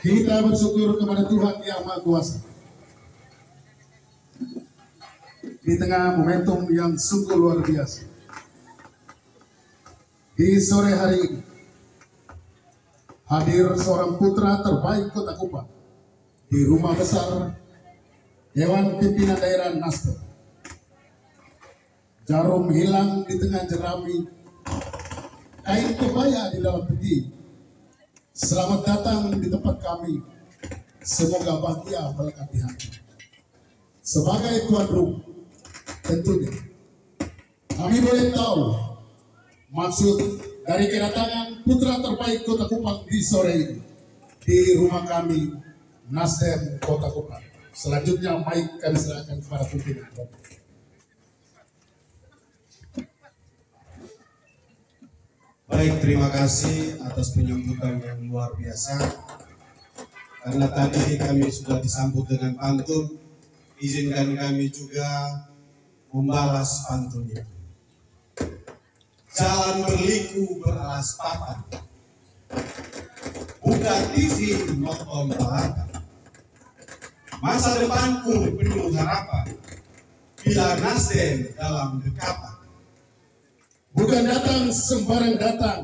Kita bersyukur kepada Tuhan Yang Maha Kuasa. Di tengah momentum yang sungguh luar biasa, di sore hari ini hadir seorang putra terbaik Kota Kupang di rumah besar Dewan Pimpinan Daerah Nasdem. Jarum hilang di tengah jerami, kain kebaya di dalam peti. Selamat datang di tempat kami. Semoga bahagia melengkapi hati. Sebagai tuan rumah, tentunya kami boleh tahu maksud dari kedatangan putra terbaik Kota Kupang di sore ini di rumah kami Nasdem Kota Kupang. Selanjutnya mic kami serahkan kepada pimpinan. Baik, terima kasih atas penyambutan yang luar biasa. Karena tadi kami sudah disambut dengan pantun, izinkan kami juga membalas pantun itu. Jalan berliku beralas papan, buka TV nonton balapan. Masa depanku penuh harapan, bila Nasdem dalam dekatan. Bukan datang sembarang datang,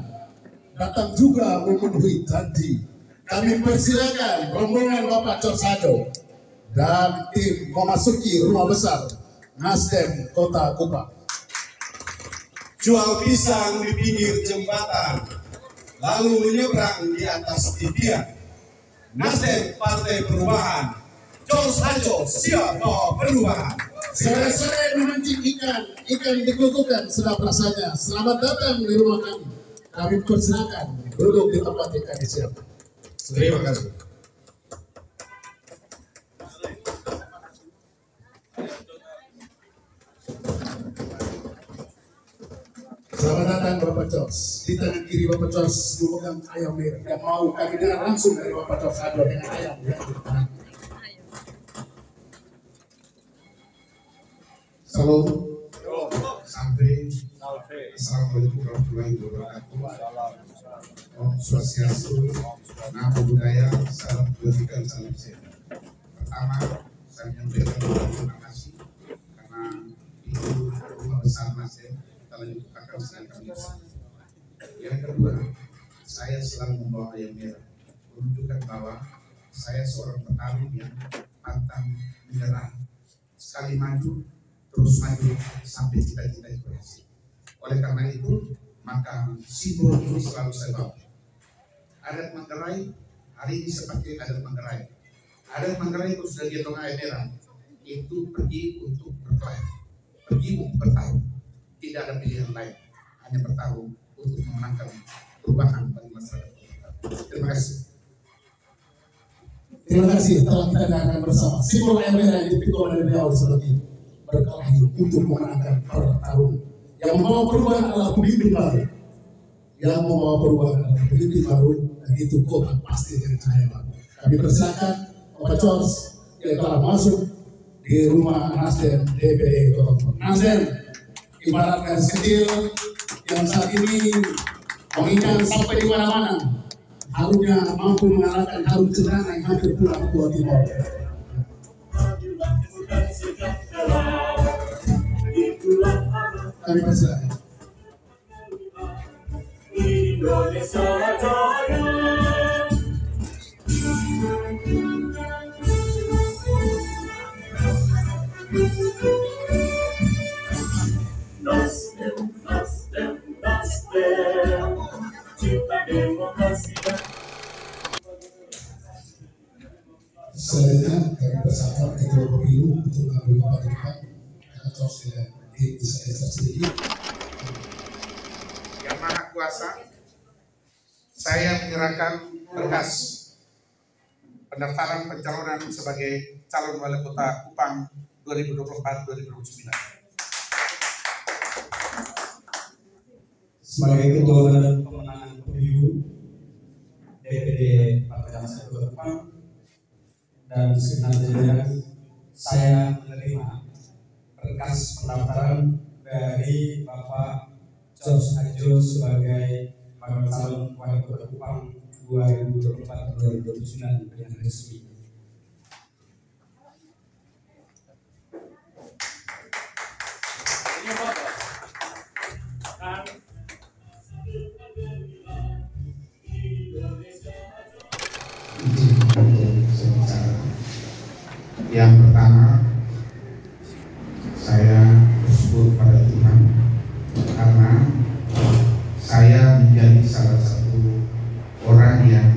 datang juga memenuhi janji. Kami persilakan rombongan Bapak Corsado dan tim memasuki rumah besar Nasdem Kota Kupang. Jual pisang di pinggir jembatan, lalu menyeberang di atas titian. Nasdem Partai Perubahan, Corsado siap mau perubahan. Sore-sore memancing ikan dikukuhkan sedap rasanya. Selamat datang di rumah kami. Kami persilakan duduk di tempat yang kami siapkan. Terima kasih. Selamat datang Bapak Cos. Di tangan kiri Bapak Cos memegang ayam merah yang mau kami dengar langsung dari Bapak Cos Ado dengan ayam yang di tangan. Salam, sampai, assalamualaikum warahmatullahi wabarakatuh. Om Swastiastu, Namo Buddhaya, salam kebajikan, salam sehat. Pertama, saya menyampaikan terima kasih karena itu rumah besar Nasdem telah dibukakan dengan kami. Yang kedua, saya selalu membawa ayam merah, menunjukkan bahwa saya seorang petarung yang pantang menyerah, sekali maju terus maju sampai cita-cita itu berhasil. Oleh karena itu, maka simbol ini selalu saya bawa. Adat Manggarai, hari ini seperti adat Manggarai. Adat Manggarai itu sudah dihitung air merah, itu pergi untuk berkelahi, pergi untuk bertarung. Tidak ada pilihan lain, hanya bertarung untuk memenangkan perubahan bagi masyarakat. Terima kasih. Terima kasih telah kita dengarkan bersama. Simbol air merah yang dipikul dari beliau seperti ini. Berkelahi untuk memenangkan pertarungan. Yang membawa perubahan adalah pemimpin baru. Yang membawa perubahan adalah pemimpin baru, dan itu kota pasti dengan cahaya baru. Kami persilakan Bapak Cos yang telah masuk di rumah Nasdem DPD Kota Kupang. Nasdem ibarat garis kecil yang saat ini mengingat sampai di mana-mana. Harusnya mampu mengalahkan harum cendana yang hampir pulang ke Jawa Timur. Kami persilakan. Indonesia Jaya. Nasdem, Nasdem, Nasdem, cinta demokrasi. Selanjutnya kami persilakan Ketua Pemilu untuk mengambil Bapak Cos dan bisa sedikit. Yang Maha Kuasa, saya menyerahkan berkas pendaftaran pencalonan sebagai calon wali kota Kupang 2024-2029. Sebagai ketua badan pemenangan pemilu DPD Partai Nasdem Kota Kupang dan segenap jajaran, saya menerima berkas pendaftaran dari Bapak George Ajo sebagai bakal calon wali kota Kupang 2024-2029 dengan resmi. Yang pertama, saya bersyukur pada Tuhan karena saya menjadi salah satu orang yang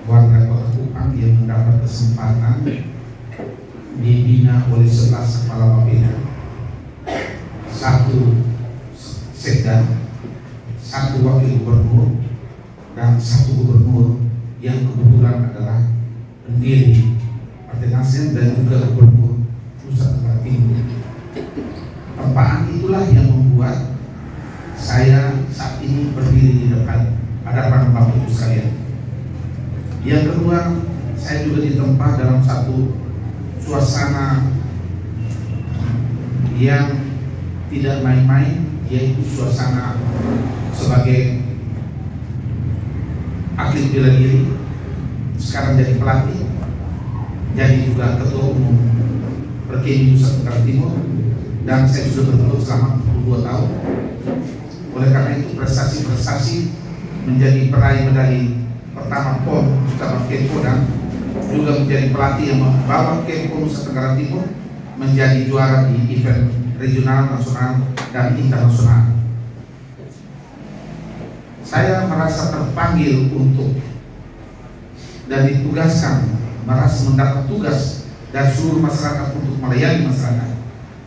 warga Kota Kupang yang mendapat kesempatan dibina oleh 11 kepala bapeda, 1 sekda, 1 wakil gubernur, dan 1 gubernur yang kebetulan adalah pendiri Partai Nasdem dan juga gubernur Nusa Tenggara Timur. Tempaan itulah yang membuat saya saat ini berdiri di hadapan Bapak Ibu sekalian. Yang kedua, saya juga ditempa dalam satu suasana yang tidak main-main, yaitu suasana sebagai atlet bela diri, sekarang jadi pelatih, jadi juga ketua umum Perkemi Nusa Tenggara Timur, dan saya sudah bergelut selama 22 tahun. Oleh karena itu prestasi-prestasi menjadi peraih medali pertama PON cabang Kempo dan juga menjadi pelatih yang membawa Kempo Nusa Tenggara Timur menjadi juara di event regional, nasional, dan internasional. Saya merasa terpanggil untuk dan ditugaskan, merasa mendapat tugas dari seluruh masyarakat untuk melayani masyarakat.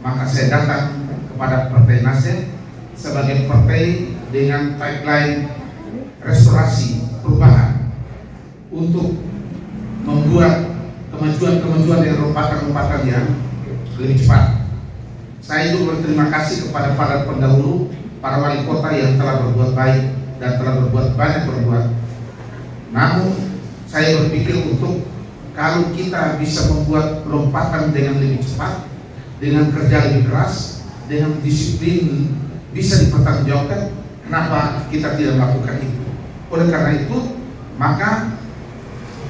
Maka saya datang kepada Partai Nasdem sebagai partai dengan tagline restorasi perubahan untuk membuat kemajuan-kemajuan dan lompatan-lompatan yang lebih cepat. Saya juga berterima kasih kepada para pendahulu, para wali kota yang telah berbuat baik dan telah berbuat banyak berbuat. Namun saya berpikir untuk kalau kita bisa membuat lompatan dengan lebih cepat, dengan kerja lebih keras, dengan disiplin bisa dipertanggungjawabkan, kenapa kita tidak melakukan itu? Oleh karena itu, maka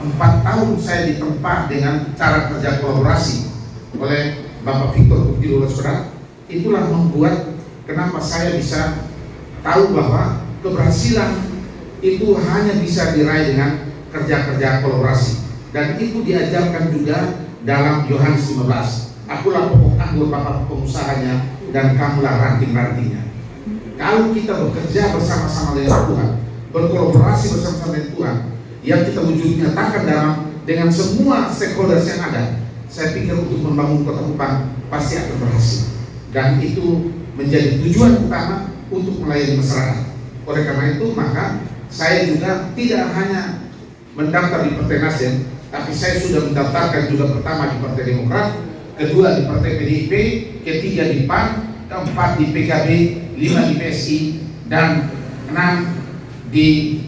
4 tahun saya ditempa dengan cara kerja kolaborasi oleh Bapak Victor Putri-Saudara. Itulah membuat kenapa saya bisa tahu bahwa keberhasilan itu hanya bisa diraih dengan kerja-kerja kolaborasi. Dan itu diajarkan juga dalam Yohanes 15. Akulah pokok anggur, Bapak pengusahanya, dan kamulah ranting-rantingnya. Kalau kita bekerja bersama-sama dengan Tuhan, berkolaborasi bersama-sama dengan Tuhan, yang kita wujud nyatakan dengan semua stakeholders yang ada, saya pikir untuk membangun Kota Kupang pasti akan berhasil. Dan itu menjadi tujuan utama untuk melayani masyarakat. Oleh karena itu, maka saya juga tidak hanya mendaftar di Partai Nasdem, tapi saya sudah mendaftarkan juga pertama di Partai Demokrat, kedua di Partai PDIP, ketiga di PAN, keempat di PKB, 5 di PSI, dan 6 di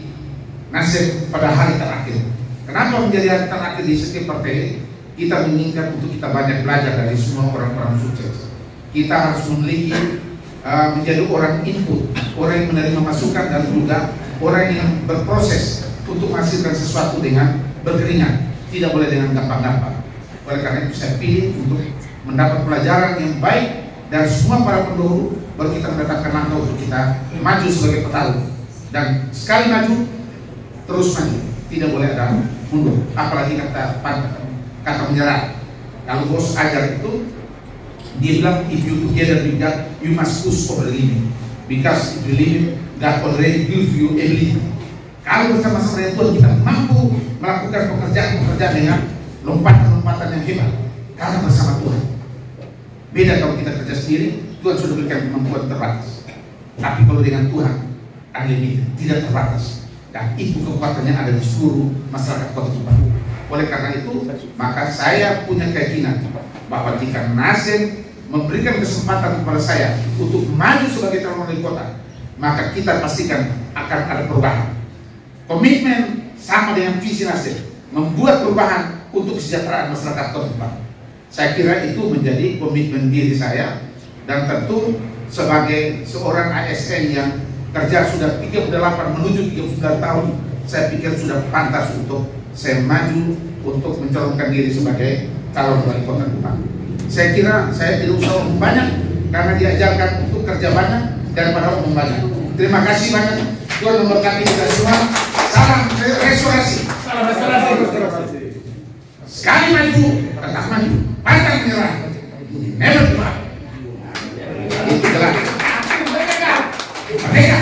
Nasdem pada hari terakhir. Kenapa menjadi hari terakhir di setiap partai? Kita menginginkan untuk kita banyak belajar dari semua orang-orang sukses. Kita harus memiliki menjadi orang input, orang yang menerima masukan, dan juga orang yang berproses untuk menghasilkan sesuatu dengan berkeringat, tidak boleh dengan gampang-gampang. Oleh karena itu saya pilih untuk mendapat pelajaran yang baik dari semua para pendahulu, baru kita mendatangkan langkah untuk kita maju sebagai petarung. Dan sekali maju, terus maju, tidak boleh ada mundur. Apalagi kata menyerah. Kalau bos ajar itu, dia bilang if you together with God, you must push over the limit, because if you limit, God already give you ability. Kalau bersama-sama dengan Tuhan kita mampu melakukan pekerjaan-pekerjaan dengan lompatan-lompatan yang hebat, karena bersama Tuhan. Beda kalau kita kerja sendiri, Tuhan sudah berikan kemampuan terbatas. Tapi kalau dengan Tuhan, unlimited, tidak terbatas. dan itu kekuatannya ada di seluruh masyarakat Kota Kupang. Oleh karena itu, maka saya punya keyakinan bahwa jika Nasdem memberikan kesempatan kepada saya untuk maju sebagai calon wali kota, maka kita pastikan akan ada perubahan. Komitmen sama dengan visi Nasdem, membuat perubahan untuk kesejahteraan masyarakat Kota Kupang. Saya kira itu menjadi komitmen diri saya, dan tentu sebagai seorang ASN yang kerja sudah 38 menuju 39 tahun, saya pikir sudah pantas untuk saya maju untuk mencalonkan diri sebagai calon wali kota Kupang. Saya kira saya tidak usah omong banyak karena diajarkan untuk kerja banyak daripada omong banyak. Terima kasih banyak. Tuhan memberkati kita semua. Salam restorasi. Salam restorasi. Sekali maju, tetap maju. Pantang menyerah. Never give up. Itu jelas. Merdeka.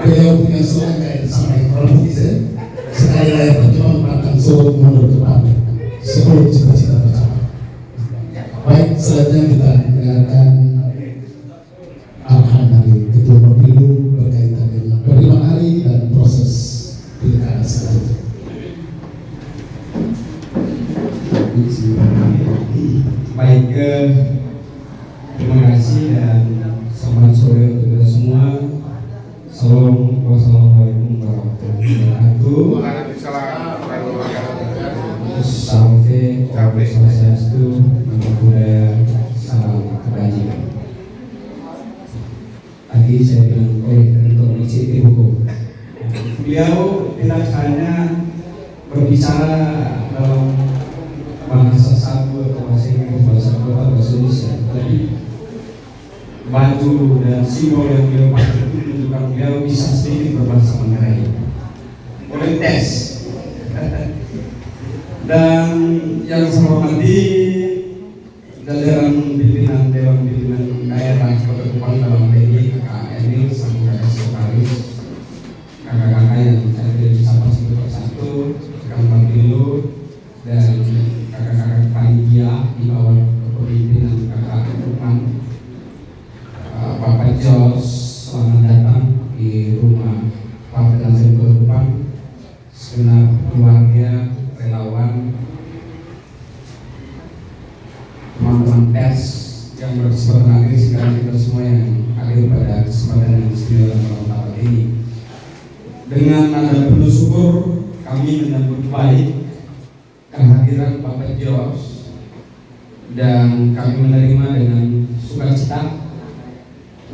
Beliau punya slogan yang sampai produksi. Sekali lagi berjuang akan selalu mundur ke depan. Sebelum cita-cita tercapai. Baik, selanjutnya kita dengarkan arahan dari Ketua Pemilu berkaitan dengan penerimaan hari dan proses pilkada selanjutnya. Baik, terima kasih dan selamat sore untuk kita semua. Assalamualaikum warahmatullahi wabarakatuh. Sampai Swastiastu, Namo Buddhaya, salam kebajikan. Tadi saya bilang oleh Ketua Komisi Hukum, beliau tidak hanya berbicara dalam bahasa sabu atau bahasa Inggris, bahasa kota, bahasa Indonesia, tapi baju dan simbol yang beliau pakai itu menunjukkan beliau bisa sedikit berbahasa Mandarin. Boleh tes. Dan yang saya hormati jajaran pimpinan Dewan Pimpinan Daerah Kota Kupang dalam ini, Kakak Emil, sama Kakak Sokaris, kakak-kakak yang saya pilih sapa satu persatu, Kakak Pemilu, dan kakak-kakak panitia di bawah kepemimpinan Kakak Kupang, Bapak Jos, selamat datang di rumah Partai Nasdem Kota Kupang, segenap keluarga, relawan, teman-teman pers yang berkesempatan hadir, sekarang kita semua yang hadir pada kesempatan yang istimewa dalam tahun ini. Dengan nada penuh syukur kami menyambut baik kehadiran Bapak Jos, dan kami menerima dengan sukacita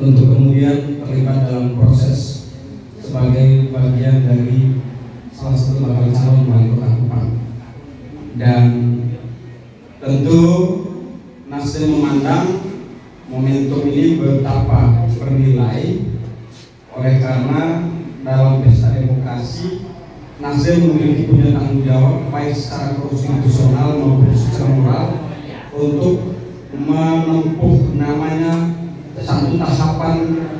untuk kemudian terlibat dalam proses sebagai bagian dari salah satu bakal calon wali kota Kupang. Dan tentu Nasdem memandang momentum ini betapa bernilai, oleh karena dalam pesta demokrasi Nasdem memiliki punya tanggung jawab baik secara konstitusional maupun secara moral untuk menempuh namanya satu tahapan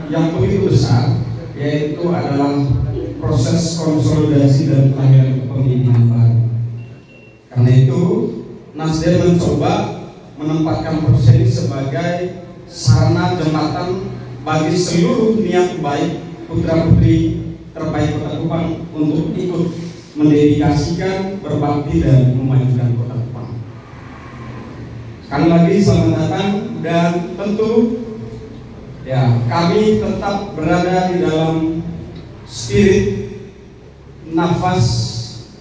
yang begitu besar, yaitu adalah proses konsolidasi dan kelahiran kepemimpinan baru. Karena itu Nasdem mencoba menempatkan proses ini sebagai sarana jembatan bagi seluruh niat baik putra putri terbaik Kota Kupang untuk ikut mendedikasikan, berbakti dan memajukan Kota Kupang. Sekali lagi selamat datang, dan tentu ya kami tetap berada di dalam spirit nafas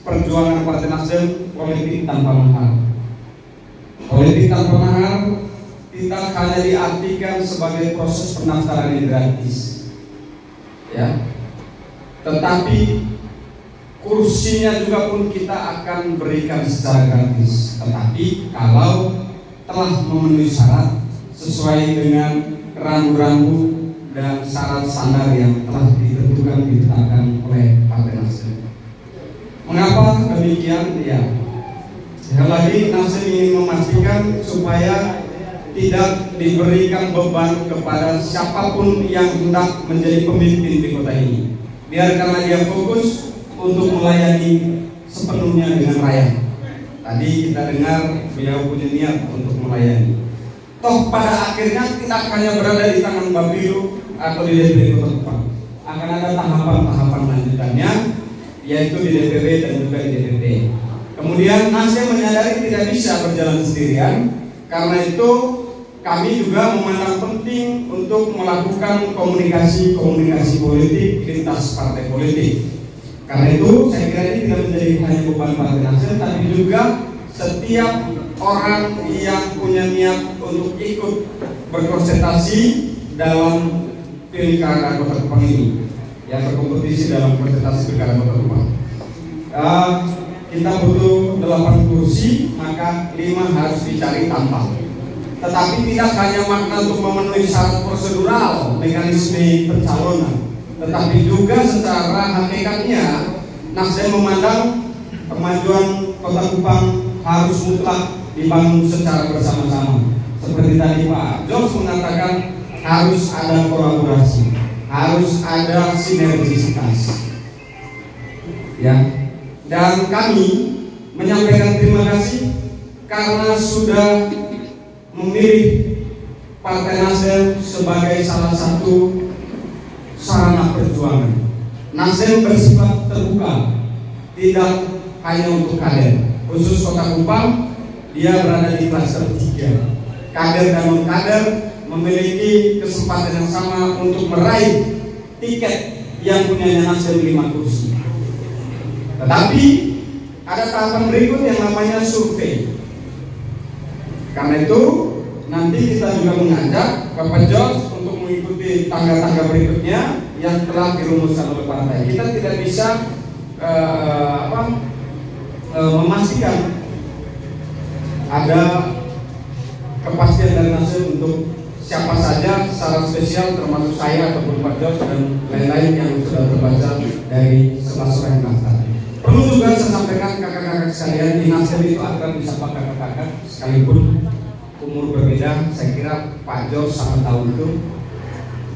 perjuangan Partai Nasdem, politik tanpa mahar. Politik tanpa mahar tidak hanya diartikan sebagai proses pendaftaran yang gratis, ya, tetapi kursinya juga pun kita akan berikan secara gratis. Tetapi kalau telah memenuhi syarat sesuai dengan rambu-rambu dan syarat standar yang telah ditentukan ditetapkan oleh Partai Nasdem. Mengapa demikian? Ya, sekali lagi Nasdem ingin memastikan supaya tidak diberikan beban kepada siapapun yang hendak menjadi pemimpin di kota ini. Biarkanlah dia fokus untuk melayani sepenuhnya dengan rakyat. Tadi kita dengar beliau punya niat untuk melayani. Toh pada akhirnya tidak hanya berada di tangan Bapilu atau di DPD Kota Kupang, akan ada tahapan-tahapan lanjutannya, yaitu di DPW dan juga di DPP. Kemudian Nasdem menyadari tidak bisa berjalan sendirian, karena itu kami juga memandang penting untuk melakukan komunikasi politik lintas partai politik. Karena itu saya kira ini tidak menjadi hanya beban Partai Nasdem, tapi juga setiap orang yang punya niat untuk ikut berkonsentrasi dalam pilkada Kota Kupang ini, yang berkompetisi dalam konsentrasi pilkada Kota Kupang. Kita butuh 8 kursi, maka 5 harus dicari tanpa. Tetapi tidak hanya makna untuk memenuhi syarat prosedural mekanisme pencalonan, tetapi juga secara hakikatnya Nasdem memandang kemajuan Kota Kupang harus mutlak dibangun secara bersama-sama. Seperti tadi Pak Jos mengatakan, harus ada kolaborasi, harus ada sinergisitas. Ya. Dan kami menyampaikan terima kasih karena sudah memilih Partai Nasdem sebagai salah satu sarana perjuangan. Nasdem bersifat terbuka, tidak hanya untuk kader. Khusus Kota Kupang, dia berada di klaster 3. Kader dan non-kader memiliki kesempatan yang sama untuk meraih tiket yang punyanya Nasdem 5 kursi. Tetapi ada tahapan berikut yang namanya survei. Karena itu nanti kita juga mengajak Bapak Jos untuk mengikuti tangga-tangga berikutnya yang telah dirumuskan oleh partai. Kita tidak bisa memastikan ada kepastian dari Nasdem untuk siapa saja secara spesial, termasuk saya ataupun Pak Jos dan lain-lain yang sudah terbaca dari 11 orang yang daftar. Perlu juga saya sampaikan kakak-kakak sekalian, di Nasdem itu akan disapa kakak-kakak sekalipun umur berbeda. Saya kira Pak Jos sangat tahu itu,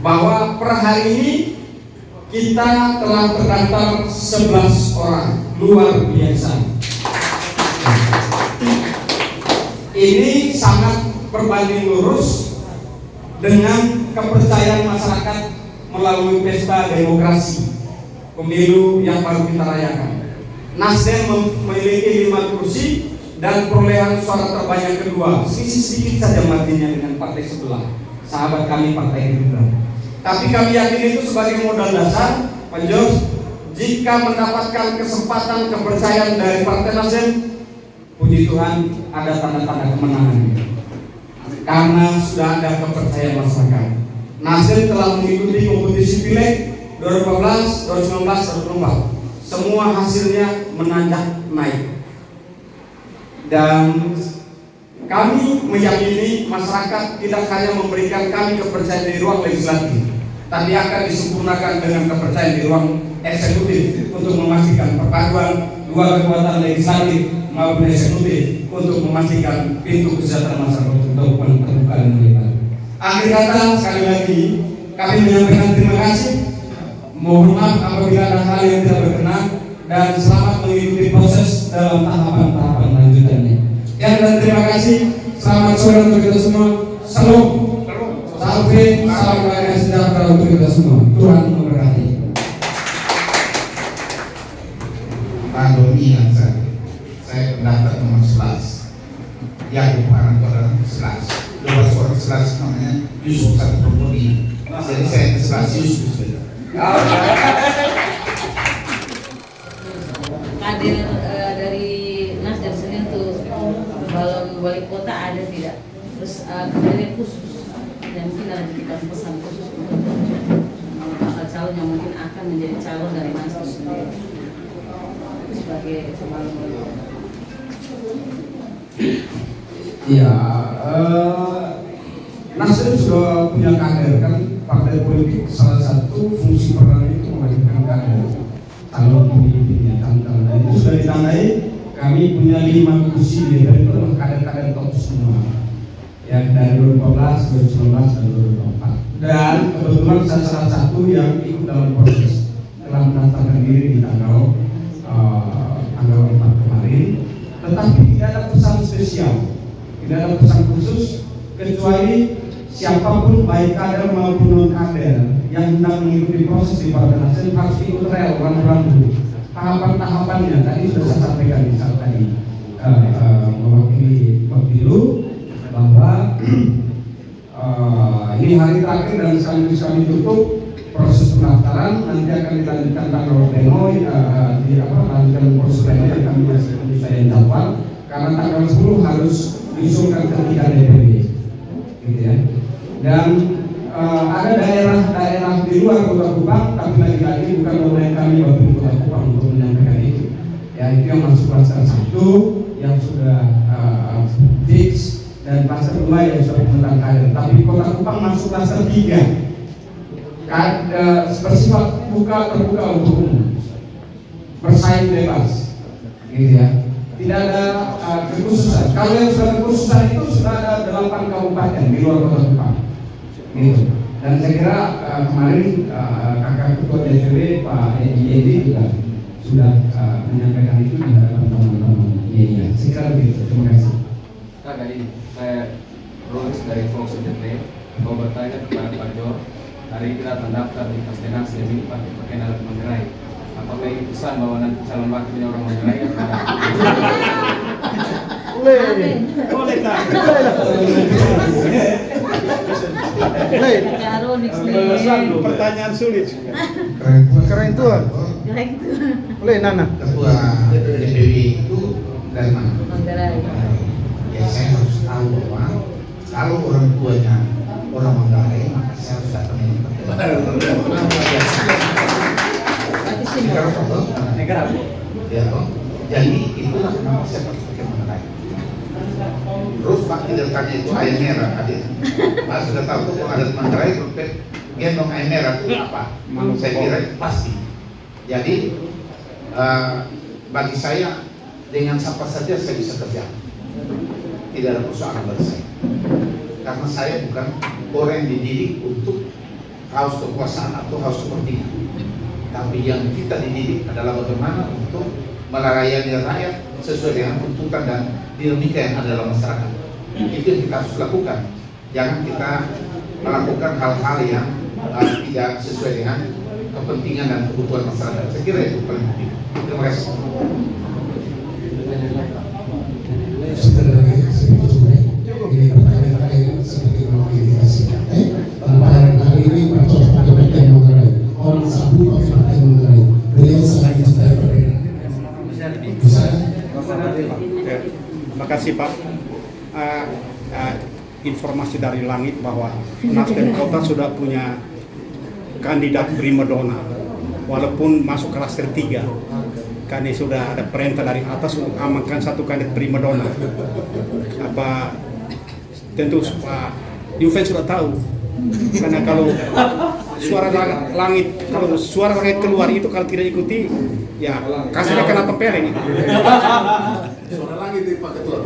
bahwa per hari ini kita telah terdaftar 11 orang, luar biasa. Ini sangat berbanding lurus dengan kepercayaan masyarakat melalui pesta demokrasi pemilu yang baru kita rayakan. Nasdem memiliki 5 kursi dan perolehan suara terbanyak kedua, sedikit saja marginnya dengan partai sebelah, sahabat kami Partai Gerindra. Tapi kami yakin itu sebagai modal dasar, Pak Jos, jika mendapatkan kesempatan kepercayaan dari Partai Nasdem, puji Tuhan ada tanda-tanda kemenangan. Karena sudah ada kepercayaan masyarakat. Nasdem telah mengikuti kompetisi pileg 2014, 2019, 2024. Semua hasilnya menanjak naik. Dan kami meyakini masyarakat tidak hanya memberikan kami kepercayaan di ruang legislatif, tapi akan disempurnakan dengan kepercayaan di ruang eksekutif untuk memastikan perpaduan dua kekuatan legislatif maupun eksekutif untuk memastikan pintu kesejahteraan masyarakat untuk terbuka dan lebar. Akhir kata, sekali lagi kami menyampaikan terima kasih. Mohon maaf apabila ada hal yang tidak berkenan, dan selamat mengikuti proses dalam tahapan-tahapan lanjutannya. Dan terima kasih. Selamat sore untuk kita semua. Salam, salam kebahagiaan sejahtera untuk kita semua. Tuhan memberkati. Pak Doni yang saya pendaftar nomor 11. Yang bukan orang 11. 12 orang 11 namanya Yusuf satu Purwodi. Jadi saya ke 11 Yusuf. Kader dari Nasdem sendiri tuh balon wali kota ada tidak? Terus kadernya khusus dan mungkin ada kita pesan khusus untuk bakal calon yang mungkin akan menjadi calon dari Nasdem sendiri sebagai balon wali kota. Iya, Nasdem sudah punya kader, kan partai politik salah satu fungsi peran itu menghadirkan kader. Kalau pemimpinnya tanggal itu sudah ditandai, kami punya 5 kursi di DPR itu kader-kader top semua, ya dari 2014, 2019 dan 2024. Dan kebetulan saya salah satu yang ikut dalam proses telah mendaftarkan diri di tanggal 4 kemarin. Tetapi tidak ada pesan spesial, tidak ada pesan khusus, kecuali siapapun baik kader maupun non kader yang sedang mengikuti proses di Partai Nasdem harus ikut rel rambu-rambu tahapan-tahapannya. Tadi sudah saya sampaikan saat tadi mewakili pemilu bahwa ini hari terakhir dan sekaligus kami tutup proses pendaftaran. Nanti akan dilanjutkan tanggal demo lanjutkan proses demo yang kami masih saya jadwal karena tanggal 10 harus diusulkan ke 3 DPD gitu ya. Dan ada daerah-daerah di luar Kota Kupang, tapi lagi-lagi bukan domain kami Bapin Kota Kupang untuk menyampaikan itu. Ya, itu yang masuk klaster 1 yang sudah fix dan klaster 2 yang sudah pemetaan kader. Tapi Kota Kupang masuk klaster 3. Bersifat terbuka untuk umum, bersaing bebas, gitu ya. Tidak ada kekhususan. Kalau yang sudah kekhususan itu sudah ada 8 kabupaten di luar Kota Kupang, gitu. Dan saya kira kemarin kakak ketua DPD Pak Edi juga sudah menyampaikan itu di hadapan teman-teman media. Saya kira begitu. Terima kasih. Kak, tadi saya Rolis dari Fox Entertainment mau bertanya kepada Pak Jor. Hari kita terdaftar di Partai Nasdem ini pakai alat Manggarai. Apakah ini pesan bahwa nanti calon wakilnya orang Manggarai? Boleh tak? Pertanyaan sulit. Keren tuan. Boleh Nana. Ketua DPW itu dari mana? Manggarai. Ya saya harus tahu bahwa kalau orang tuanya orang Manggarai maka saya harus datang ini. Negara. Ya, jadi itulah kenapa saya pakai Manggarai. Terus Pak tidak tanya itu air merah hadir. Pak sudah tahu tuh kalau ada Manggarai gendong air merah itu apa? Saya kira pasti. Jadi bagi saya dengan siapa saja saya bisa kerja. Tidak ada persoalan bagi saya. Karena saya bukan orang yang dididik untuk haus kekuasaan atau haus kepentingan. Tapi yang kita dididik adalah bagaimana untuk melayani rakyat sesuai dengan tuntutan dan dinamika yang ada dalam masyarakat. Itu yang kita harus lakukan. Jangan kita melakukan hal-hal yang tidak sesuai dengan kepentingan dan kebutuhan masyarakat. Saya kira itu paling penting. Terima kasih. Ini pertanyaan terakhir seperti mewakili kasih. Pada hari ini Pak Jos pada bagian Manggarai, orang sabu Partai Manggarai, beliau sangat cinta berbeda. Terima kasih Pak. Informasi dari langit bahwa Nasdem Kota sudah punya kandidat primadona, walaupun masuk klaster 3. Karena sudah ada perintah dari atas untuk amankan satu kandidat primadona. Apa tentu Pak Yuven sudah tahu, karena kalau suara langit keluar itu kalau tidak ikuti ya kasihnya kena tempeleng. Suara langit itu Pak Ketua.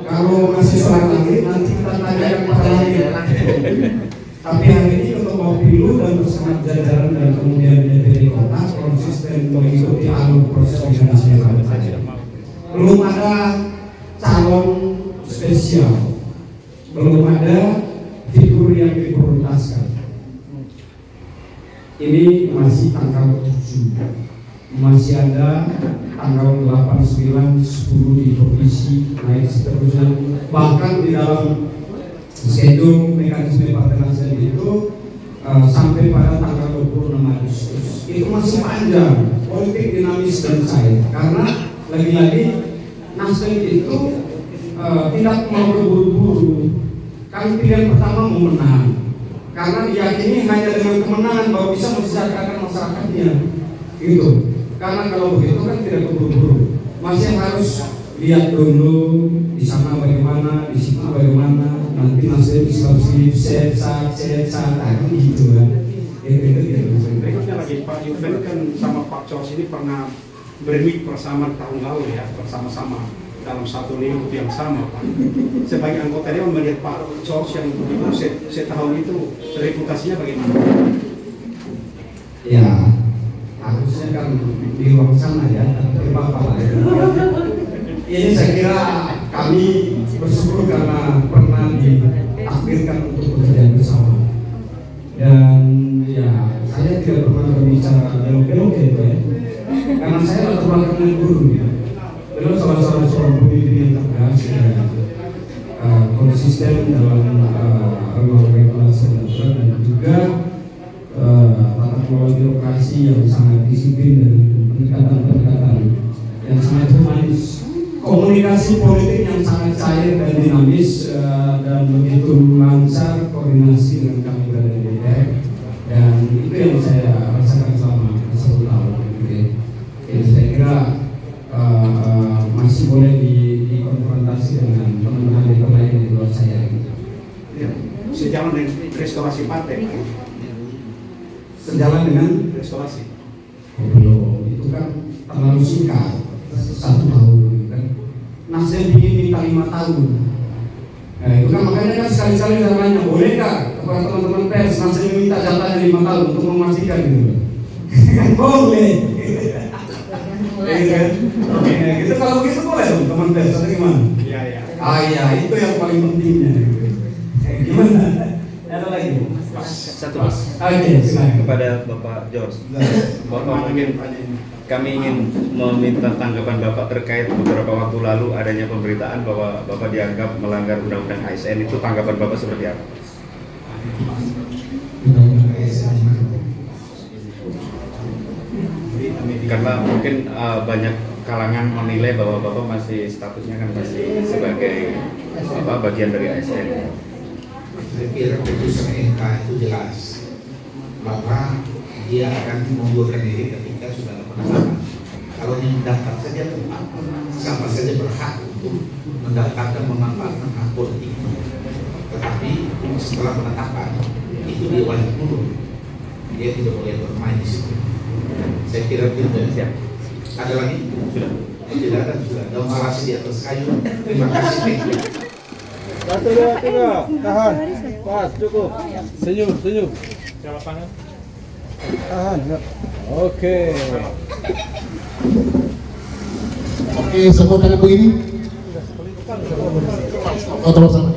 Kalau masih suara langit nanti kita tanya yang Pak langit. Tapi hari ini untuk pemilu dan bersama jajaran dan kemudian DPD Kota konsisten mengikuti alur proses organisasi yang ada. Belum ada calon spesial, belum ada figur yang diprioritaskan. Ini masih tanggal 7, masih ada tanggal 8, 9, 10 di provinsi, naik seterusnya. Bahkan di dalam schedule mekanisme Partai Nasdem itu sampai pada tanggal 26 Agustus. Itu masih panjang, politik dinamis dan cair. Karena lagi-lagi Nasdem itu tidak mau berburu-buru. Kan pilihan pertama mau menang, karena diyakini hanya dengan kemenangan bahwa bisa mensejahterakan masyarakatnya, gitu. Karena kalau begitu kan tidak berburu-buru, masih harus lihat dulu di sana bagaimana, di situ bagaimana, nanti Nasdem bisa set gitu kan. Berikutnya lagi Pak Yuven kan sama Pak Charles ini pernah bermit bersama tahun lalu ya, bersama-sama dalam satu lingkup yang sama Pak. Sebagai anggota Dewan melihat Pak Charles yang begitu setahun itu reputasinya bagaimana? Ya, harusnya kan di luar sana ya, tapi apa lah ya. Ini saya kira kami bersyukur karena pernah ditakdirkan untuk bekerja bersama. karena saya latar belakangnya guru ya. Beliau salah seorang pemimpin yang tegas dan konsisten dalam regulasi dan juga tata kelola birokrasi yang sangat disiplin dan pendekatan yang sangat humanis, komunikasi politik yang sangat cair dan dinamis, dan begitu lancar koordinasi dengan kami berada di DPR, dan itu yang saya rasakan selama 10 tahun. Jadi saya kira masih boleh dikonfrontasi dengan teman-teman DPR lain di luar saya. Gitu. Ya, sejalan dengan restorasi partai. Sejalan dengan restorasi. Oh, belum, itu kan terlalu singkat, 1 tahun kan. Nasdem ingin minta 5 tahun. Nah, itu kan makanya kan sekali-sekali saya tanya, boleh nggak kepada teman-teman pers Nasdem minta jatahnya 5 tahun untuk memastikan gitu? Kan boleh. Gitu kalau begitu boleh dong teman pers atau gimana? Iya, iya. Ah iya, itu yang paling pentingnya. Gimana? Ada lagi? Satu Mas. Oke, silakan. Kepada Bapak George. Bapak mungkin kami ingin meminta tanggapan Bapak terkait beberapa waktu lalu adanya pemberitaan bahwa Bapak dianggap melanggar undang-undang ASN. Itu tanggapan Bapak seperti apa? Karena mungkin banyak kalangan menilai bahwa Bapak masih statusnya kan masih sebagai bagian dari ASN. Saya kira putusan MK itu jelas bahwa dia akan mengundurkan diri ketika sudah ada penetapan. Kalau mendaftar saja tetap, siapa saja berhak untuk mendaftar dan memanfaatkan hak politik. Tetapi setelah penetapan itu dia wajib mundur. Dia tidak boleh bermain di situ. Saya kira begitu. Siap. Ada lagi? Sudah. Tidak ada, sudah. Daun salasi di atas kayu. Terima kasih. 1, 2, 3, tahan. Pas, cukup. Senyum. Jawab tangan. Tahan. Oke. Oke, semua tangan begini. Oh, terus sama.